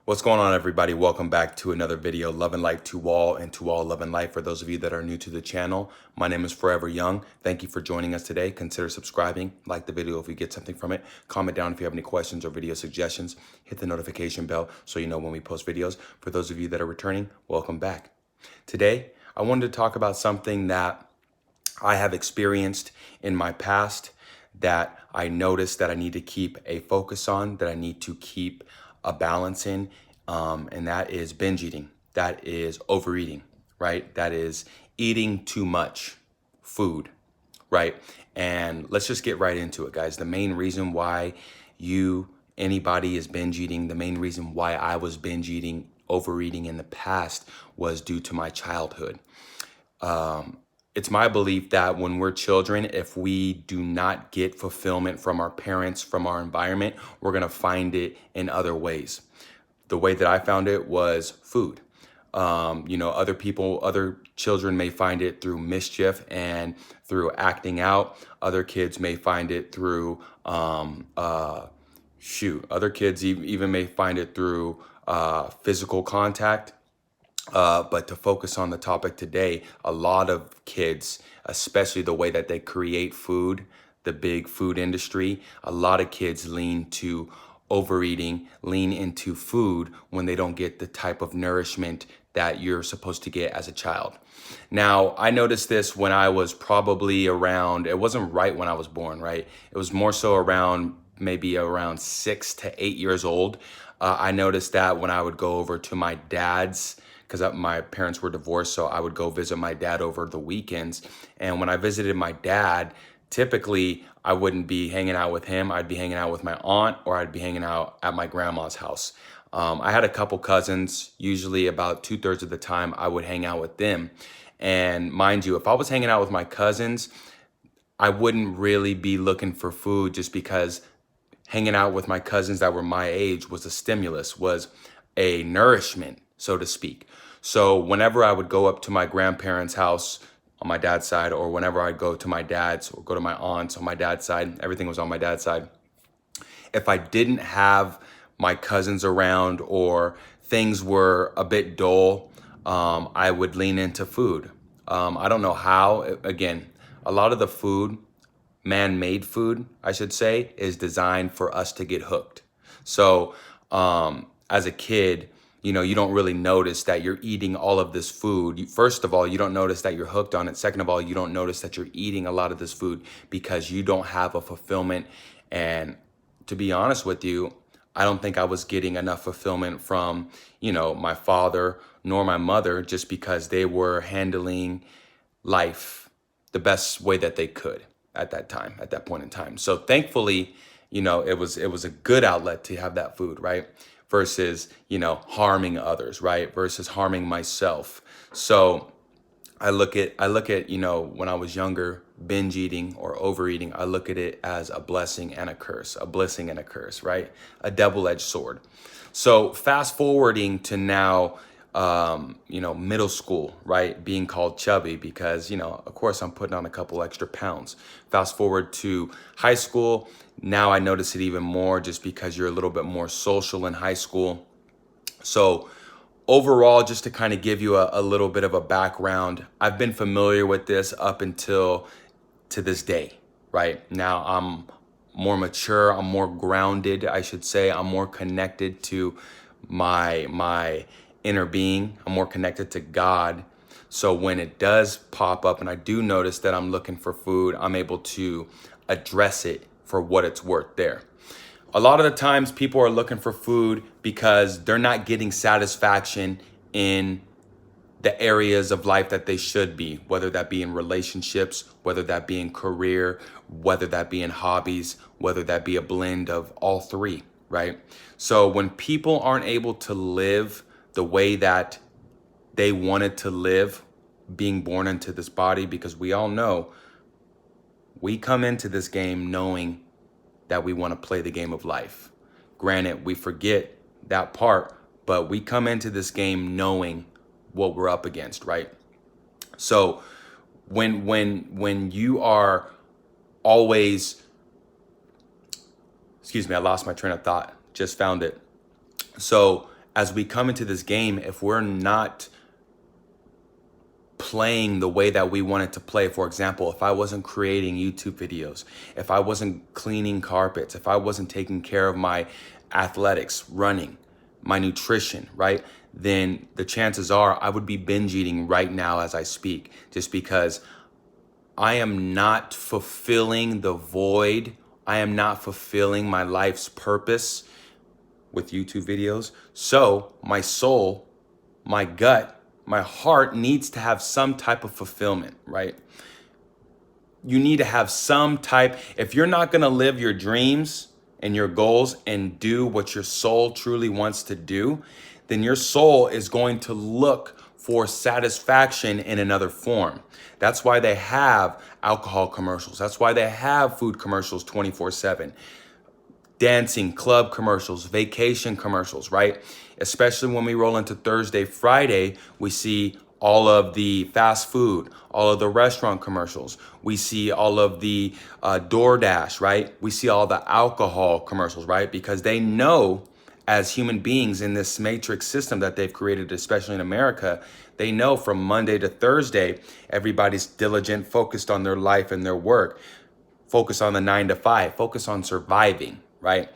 What's going on, everybody? Welcome back to another video, Love and Life to All and to All Love and Life. For those of you that are new to the channel, my name is Forever Young. Thank you for joining us today. Consider subscribing, like the video if you get something from it. Comment down if you have any questions or video suggestions. Hit the notification bell so you know when we post videos. For those of you that are returning, welcome back. Today, I wanted to talk about something that I have experienced in my past that I noticed that I need to keep a focus on, that I need to keep a balance in, and that is binge eating. That is overeating, right? That is eating too much food, right? And let's just get right into it, guys. The main reason why anybody is binge eating, the main reason why I was binge eating, overeating in the past was due to my childhood. It's my belief that when we're children, if we do not get fulfillment from our parents, from our environment, we're going to find it in other ways. The way that I found it was food. Other children may find it through mischief and through acting out. Other kids may find it through, other kids even may find it through physical contact. But to focus on the topic today, a lot of kids, especially the way that they create food, the big food industry, a lot of kids lean to overeating, lean into food when they don't get the type of nourishment that you're supposed to get as a child. Now, I noticed this when I was probably around, it wasn't right when I was born, right? It was more so maybe around 6 to 8 years old. I noticed that when I would go over to my dad's, because my parents were divorced, so I would go visit my dad over the weekends. And when I visited my dad, typically I wouldn't be hanging out with him. I'd be hanging out with my aunt, or I'd be hanging out at my grandma's house. I had a couple cousins. Usually about 2/3 of the time I would hang out with them. And mind you, if I was hanging out with my cousins, I wouldn't really be looking for food, just because hanging out with my cousins that were my age was a stimulus, was a nourishment, so to speak. So whenever I would go up to my grandparents' house on my dad's side, or whenever I'd go to my dad's or go to my aunt's on my dad's side, everything was on my dad's side. If I didn't have my cousins around, or things were a bit dull, I would lean into food. I don't know how. Again, a lot of the food, man-made food, I should say, is designed for us to get hooked. So as a kid, you don't really notice that you're eating all of this food. First of all, you don't notice that you're hooked on it. Second of all, you don't notice that you're eating a lot of this food because you don't have a fulfillment. And to be honest with you, I don't think I was getting enough fulfillment from, my father nor my mother, just because they were handling life the best way that they could at that point in time. So thankfully, it was a good outlet to have that food, right? Versus, harming others, right? Versus harming myself. So I look at, when I was younger, binge eating or overeating, I look at it as a blessing and a curse, right? A double-edged sword. So fast forwarding to now, middle school, right? Being called chubby because, of course I'm putting on a couple extra pounds. Fast forward to high school. Now I notice it even more, just because you're a little bit more social in high school. So overall, just to kind of give you a little bit of a background, I've been familiar with this up until to this day, right? Now I'm more mature, I'm more grounded, I should say. I'm more connected to my inner being. I'm more connected to God. So when it does pop up and I do notice that I'm looking for food, I'm able to address it for what it's worth there. A lot of the times people are looking for food because they're not getting satisfaction in the areas of life that they should be, whether that be in relationships, whether that be in career, whether that be in hobbies, whether that be a blend of all three, right? So when people aren't able to live the way that they wanted to live, being born into this body, because we all know we come into this game knowing that we want to play the game of life. Granted, we forget that part, but we come into this game knowing what we're up against, right? So when you are always, excuse me, I lost my train of thought, just found it. So as we come into this game, if we're not playing the way that we wanted to play, for example, if I wasn't creating YouTube videos, if I wasn't cleaning carpets, if I wasn't taking care of my athletics, running, my nutrition, right? Then the chances are I would be binge eating right now as I speak, just because I am not fulfilling the void. I am not fulfilling my life's purpose with YouTube videos. So my soul, my gut, my heart needs to have some type of fulfillment, right? You need to have some type, if you're not gonna live your dreams and your goals and do what your soul truly wants to do, then your soul is going to look for satisfaction in another form. That's why they have alcohol commercials. That's why they have food commercials 24/7. Dancing, club commercials, vacation commercials, right? Especially when we roll into Thursday, Friday, we see all of the fast food, all of the restaurant commercials. We see all of the DoorDash, right? We see all the alcohol commercials, right? Because they know, as human beings in this matrix system that they've created, especially in America, they know from Monday to Thursday, everybody's diligent, focused on their life and their work, focus on the 9 to 5, focus on surviving, right?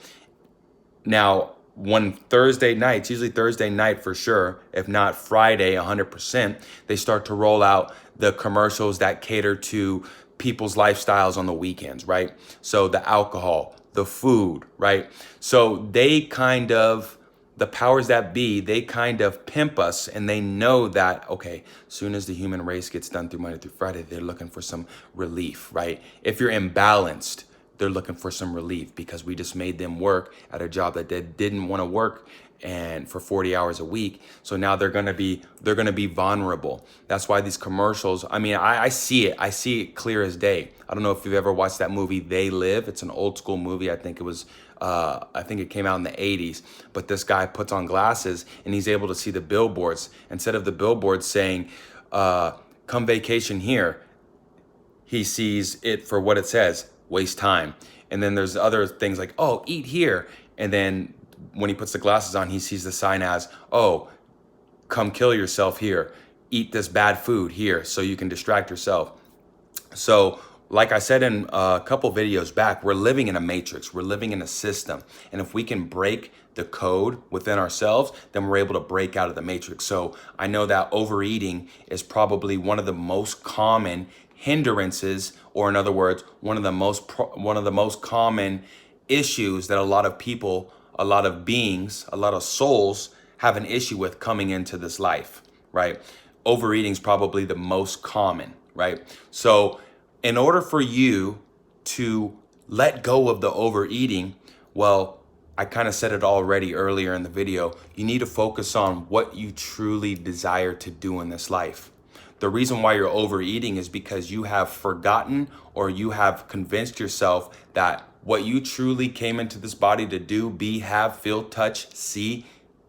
Now, one Thursday night, it's usually Thursday night for sure, if not Friday, 100%, they start to roll out the commercials that cater to people's lifestyles on the weekends, right? So the alcohol, the food, right? So they kind of, the powers that be, they kind of pimp us, and they know that, okay, as soon as the human race gets done through Monday through Friday, they're looking for some relief, right? If you're imbalanced, they're looking for some relief because we just made them work at a job that they didn't want to work and for 40 hours a week. So now they're gonna be vulnerable. That's why these commercials, I mean, I see it clear as day. I don't know if you've ever watched that movie They Live. It's an old school movie. I think it came out in the 80s. But this guy puts on glasses and he's able to see the billboards. Instead of the billboards saying, come vacation here, he sees it for what it says, waste time. And then there's other things like, oh, eat here. And then when he puts the glasses on, he sees the sign as, oh, come kill yourself here. Eat this bad food here so you can distract yourself. So like I said in a couple videos back, we're living in a matrix. We're living in a system. And if we can break the code within ourselves, then we're able to break out of the matrix. So I know that overeating is probably one of the most common hindrances, or in other words, one of the most common issues that a lot of people, a lot of beings, a lot of souls have an issue with coming into this life, right? Overeating is probably the most common, right? So in order for you to let go of the overeating, well, I kind of said it already earlier in the video, you need to focus on what you truly desire to do in this life. The reason why you're overeating is because you have forgotten, or you have convinced yourself that what you truly came into this body to do, be, have, feel, touch, see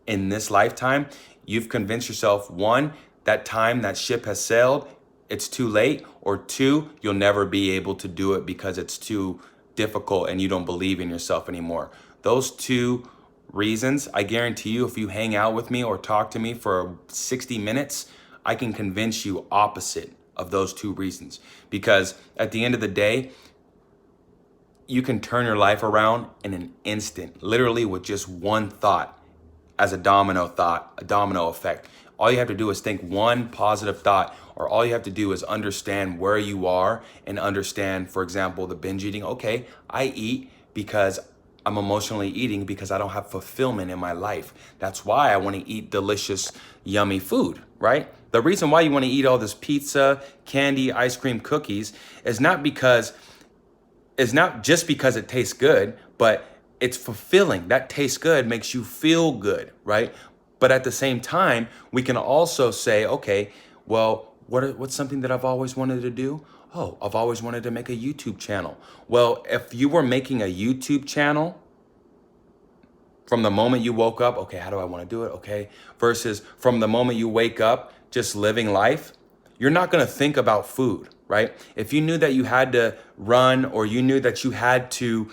in this lifetime, you've convinced yourself, one, that time, that ship has sailed, it's too late, or two, you'll never be able to do it because it's too difficult and you don't believe in yourself anymore. Those two reasons, I guarantee you, if you hang out with me or talk to me for 60 minutes, I can convince you opposite of those two reasons. Because at the end of the day, you can turn your life around in an instant, literally with just one thought, as a domino effect. All you have to do is think one positive thought, or all you have to do is understand where you are and understand, for example, the binge eating. Okay, I eat because I'm emotionally eating because I don't have fulfillment in my life. That's why I want to eat delicious, yummy food, right? The reason why you want to eat all this pizza, candy, ice cream, cookies is not just because it tastes good, but it's fulfilling. That tastes good makes you feel good, right? But at the same time, we can also say, okay, well, what's something that I've always wanted to do? Oh, I've always wanted to make a YouTube channel. Well, if you were making a YouTube channel from the moment you woke up, okay, how do I want to do it? Okay, versus from the moment you wake up, just living life, you're not going to think about food, right? If you knew that you had to run, or you knew that you had to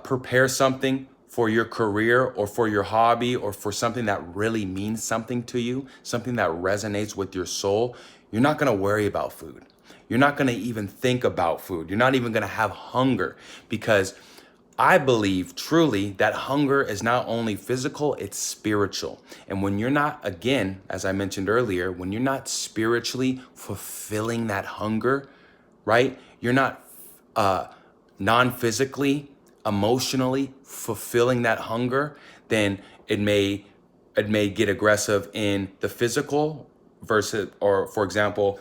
prepare something for your career or for your hobby or for something that really means something to you, something that resonates with your soul, you're not going to worry about food. You're not going to even think about food. You're not even going to have hunger, because I believe truly that hunger is not only physical, it's spiritual. And when you're not, again, as I mentioned earlier, when you're not spiritually fulfilling that hunger, right? You're not non-physically, emotionally fulfilling that hunger, then it may get aggressive in the physical versus, or for example,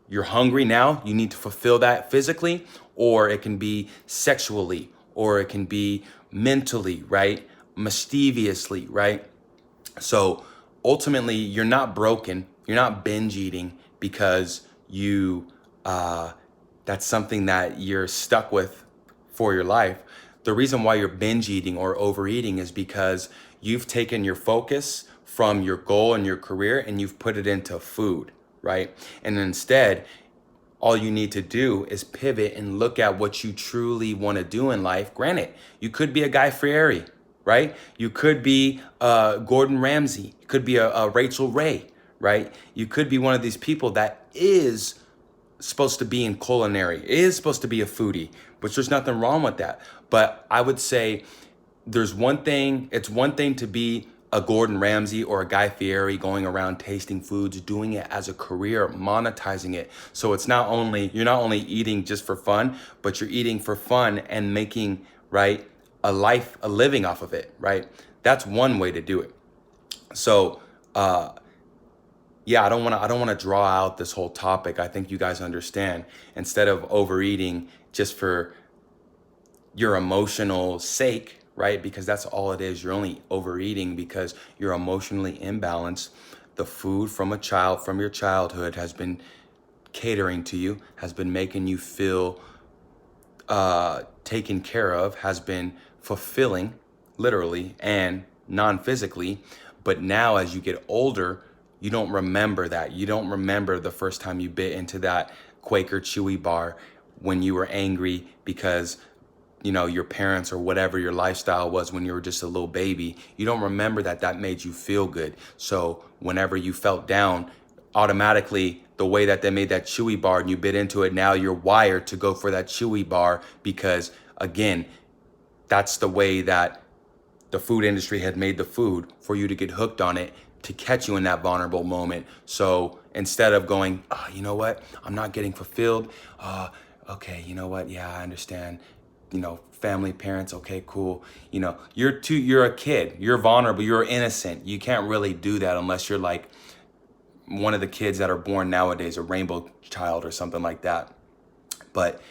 you're hungry now, you need to fulfill that physically, or it can be sexually, or it can be mentally, right? Mischievously, right? So ultimately, you're not broken. You're not binge eating because you that's something that you're stuck with for your life. The reason why you're binge eating or overeating is because you've taken your focus from your goal and your career and you've put it into food, right? And instead, all you need to do is pivot and look at what you truly want to do in life. Granted, you could be a Guy Fieri, right? You could be Gordon Ramsay. You could be a Rachel Ray, right? You could be one of these people that is supposed to be in culinary, is supposed to be a foodie, which there's nothing wrong with that. But I would say it's one thing to be a Gordon Ramsay or a Guy Fieri going around tasting foods, doing it as a career, monetizing it. So you're not only eating just for fun, but you're eating for fun and making, right, a living off of it, right? That's one way to do it. So, yeah, I don't want to draw out this whole topic. I think you guys understand. Instead of overeating just for your emotional sake, right? Because that's all it is. You're only overeating because you're emotionally imbalanced. The food from your childhood has been catering to you, has been making you feel taken care of, has been fulfilling, literally and non-physically. But now as you get older, you don't remember that. You don't remember the first time you bit into that Quaker Chewy bar when you were angry because your parents or whatever your lifestyle was when you were just a little baby. You don't remember that made you feel good. So whenever you felt down, automatically the way that they made that chewy bar and you bit into it, now you're wired to go for that chewy bar because, again, that's the way that the food industry had made the food for you to get hooked on it, to catch you in that vulnerable moment. So instead of going, oh, you know what, I'm not getting fulfilled. Okay, you know what? Yeah, I understand. Family, parents, okay, cool. You're a kid. You're vulnerable. You're innocent. You can't really do that unless you're like one of the kids that are born nowadays, a rainbow child or something like that. But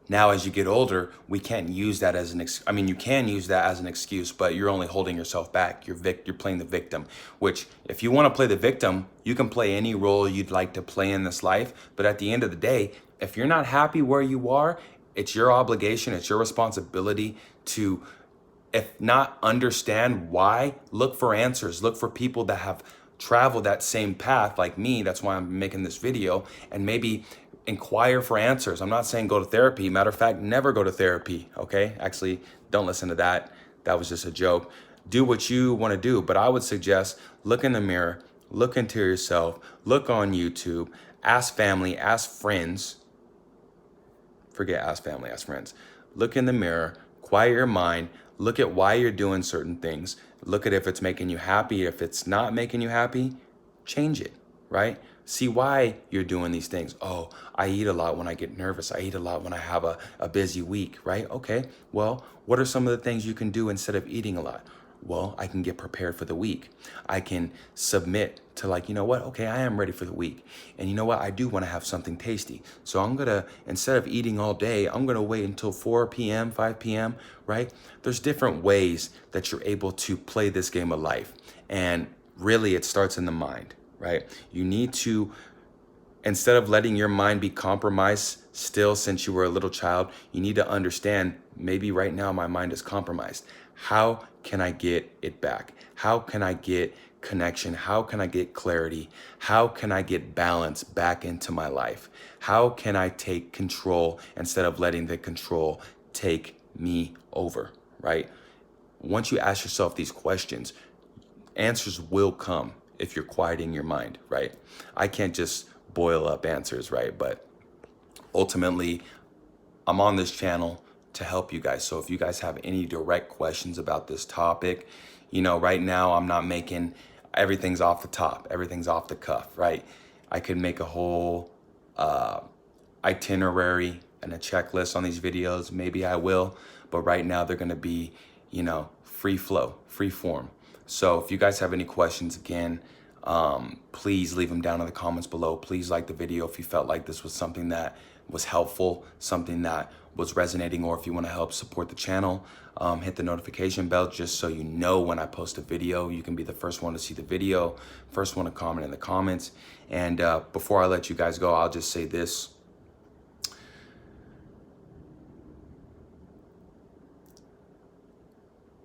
now as you get older, we can't use that as you can use that as an excuse, but you're only holding yourself back. You're playing the victim, which if you want to play the victim, you can play any role you'd like to play in this life. But at the end of the day, if you're not happy where you are, it's your obligation, it's your responsibility to, if not understand why, look for answers. Look for people that have traveled that same path like me. That's why I'm making this video, and maybe inquire for answers. I'm not saying go to therapy. Matter of fact, never go to therapy, okay? Actually, don't listen to that. That was just a joke. Do what you want to do, but I would suggest look in the mirror, look into yourself, look on YouTube, ask family, ask friends. Forget ask family, ask friends. Look in the mirror, quiet your mind, look at why you're doing certain things. Look at if it's making you happy. If it's not making you happy, change it, right? See why you're doing these things. Oh, I eat a lot when I get nervous. I eat a lot when I have a busy week, right? Okay, well, what are some of the things you can do instead of eating a lot? Well, I can get prepared for the week. I can submit to like, you know what? Okay, I am ready for the week. And you know what? I do want to have something tasty. So I'm going to, instead of eating all day, I'm going to wait until 4 p.m., 5 p.m., right? There's different ways that you're able to play this game of life. And really, it starts in the mind, right? You need to, instead of letting your mind be compromised still since you were a little child, you need to understand, maybe right now my mind is compromised. How can I get it back? How can I get connection? How can I get clarity? How can I get balance back into my life? How can I take control instead of letting the control take me over, right? once you ask yourself these questions, answers will come if you're quieting your mind, right? I can't just boil up answers, right? But ultimately, I'm on this channel to help you guys. So if you guys have any direct questions about this topic, right now I'm not making, everything's off the top, everything's off the cuff, right? I could make a whole itinerary and a checklist on these videos. Maybe I will, but right now they're gonna be, free flow, free form. So if you guys have any questions, again, please leave them down in the comments below. Please like the video if you felt like this was something that was helpful, something that was resonating, or if you want to help support the channel, hit the notification bell just so you know when I post a video. You can be the first one to see the video, first one to comment in the comments. And before I let you guys go, I'll just say this.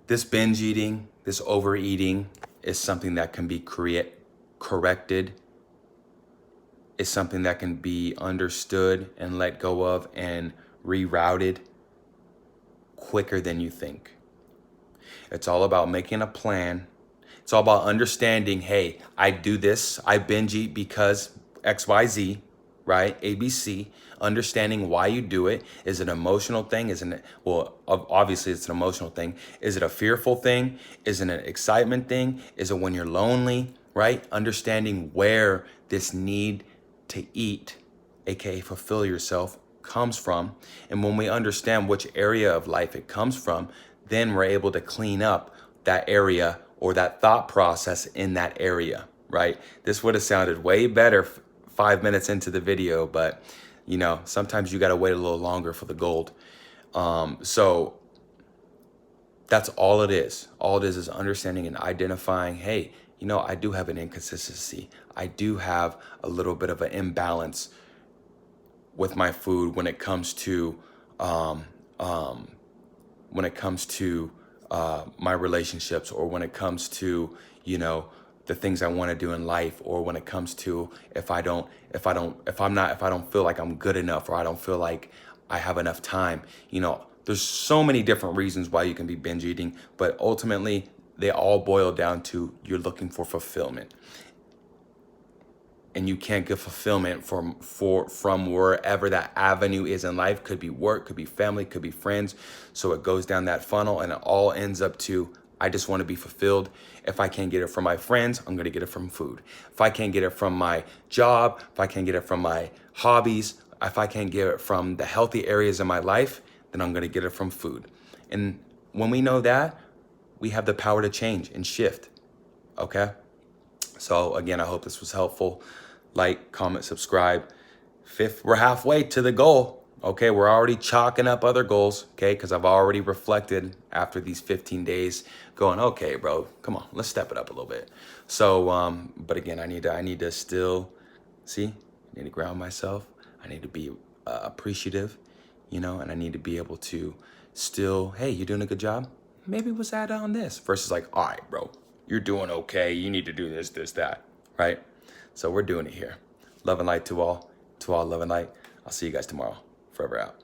This binge eating, this overeating is something that can be corrected. It's something that can be understood and let go of and rerouted quicker than you think. It's all about making a plan. It's all about understanding, hey, I do this, I binge eat because XYZ, right? ABC, understanding why you do it. Is it an emotional thing? Isn't it? Well, obviously it's an emotional thing. Is it a fearful thing? Is it an excitement thing? Is it when you're lonely, right? Understanding where this need to eat, aka fulfill yourself, comes from. And when we understand which area of life it comes from, then we're able to clean up that area or that thought process in that area, right? This would have sounded way better 5 minutes into the video, but sometimes you got to wait a little longer for the gold. So that's all it is. All it is understanding and identifying, hey, I do have an inconsistency. I do have a little bit of an imbalance with my food when it comes to my relationships, or when it comes to the things I want to do in life, or when it comes to if I don't feel like I'm good enough, or I don't feel like I have enough time. There's so many different reasons why you can be binge eating, but ultimately they all boil down to you're looking for fulfillment. And you can't get fulfillment from wherever that avenue is in life. Could be work, could be family, could be friends. So it goes down that funnel and it all ends up to, I just want to be fulfilled. If I can't get it from my friends, I'm going to get it from food. If I can't get it from my job, if I can't get it from my hobbies, if I can't get it from the healthy areas of my life, then I'm going to get it from food. And when we know that, we have the power to change and shift. Okay? So again, I hope this was helpful. Like, comment, subscribe. We're halfway to the goal. Okay, we're already chalking up other goals. Okay, because I've already reflected after these 15 days, going, okay, bro, come on, let's step it up a little bit. So, but again, I need to still I need to ground myself. I need to be appreciative, and I need to be able to still, hey, you doing a good job? Maybe let's add on this versus like, all right, bro, you're doing okay. You need to do this, that, right? So we're doing it here. Love and light to all. To all, love and light. I'll see you guys tomorrow. Forever out.